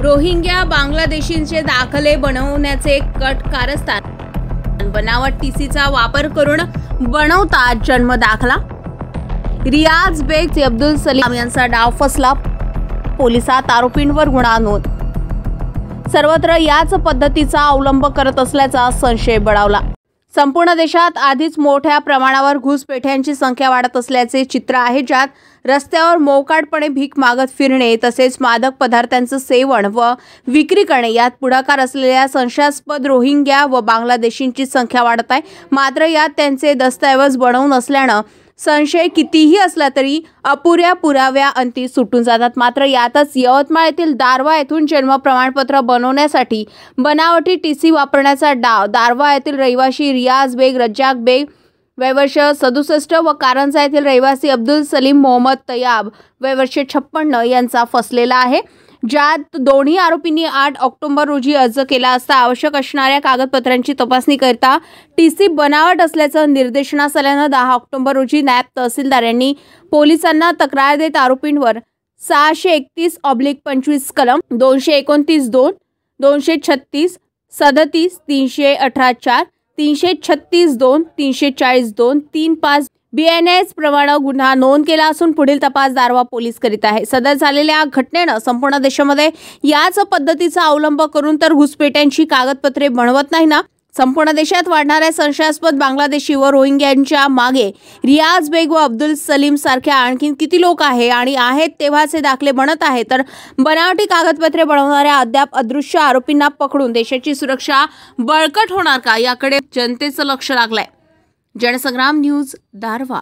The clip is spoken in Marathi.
रोहिंग्या बांगलादेशींचे दाखले बनवण्याचे कट कारस्थान, बनावट टीसीचा वापर करून बनवतात जन्म दाखला। रियाज बेग अब्दुल सलीम यांचा डाव फसला, पोलिसात आरोपींवर गुन्हा नोंद। सर्वत्र याच पद्धतीचा अवलंब करत असल्याचा संशय बळावला। संपूर्ण देशात आधीच मोठ्या प्रमाणावर घुसपेठ्यांची संख्या वाढत असल्याचे चित्र आहे, ज्यात रस्त्यावर मोकाटपणे भीक मागत फिरणे तसेच मादक पदार्थांचं सेवन व विक्री करणे यात पुढाकार असलेल्या संशयास्पद रोहिंग्या व बांगलादेशींची संख्या वाढत आहे। मात्र यात त्यांचे दस्तऐवज बनवून असल्यानं संशय कितीही असला तरी अपुऱ्या पुराव्याअंती सुटून जातात। मात्र यातच यवतमाळ येथील दारव्हा येथून जन्म प्रमाणपत्र बनवण्यासाठी बनावटी टीसी वापरण्याचा डाव दारव्हा येथील रहिवासी रियाज बेग रज्जाक बेग वयवर्ष 67 व कारंजा येथील रहिवासी अब्दुल सलीम मोहम्मद तयाब वयवर्ष 56 यांचा फसलेला आहे, ज्यात दोन्ही आरोपींनी 8 ऑक्टोबर रोजी अर्ज केला असता आवश्यक असणाऱ्या कागदपत्रांची तपासणी करता टीसी बनावट असल्याचं निर्देशनास आल्यानं 10 ऑक्टोबर रोजी नायब तहसीलदार यांनी पोलिसांना तक्रार देत आरोपींवर 631/25 कलम 229(2), 236, 37, 318(4), 336(2), 340(2), 35 BNS प्रमाणे गुन्हा नोंद केला असून पुढील तपास दारव्हा पोलीस करीत आहे। सदर झालेल्या घटनेनं संपूर्ण देशामध्ये याच पद्धतीचा अवलंब करून तर घुसपेट्यांची कागदपत्रे बनवत नाही ना। संपूर्ण देशात वाढणाऱ्या संशयास्पद बांगलादेशी व रोहिंग्यांच्या मागे रियाज बेग व अब्दुल सलीम सारख्या आणखी किती लोक आहेत तेव्हाचे दाखले बनत आहेत, तर बनावटी कागदपत्रे बनवणाऱ्या अद्याप अदृश्य आरोपींना पकडून देशाची सुरक्षा बळकट होणार का याकडे जनतेचं लक्ष लागलंय। जनसंग्राम न्यूज दारव्हा।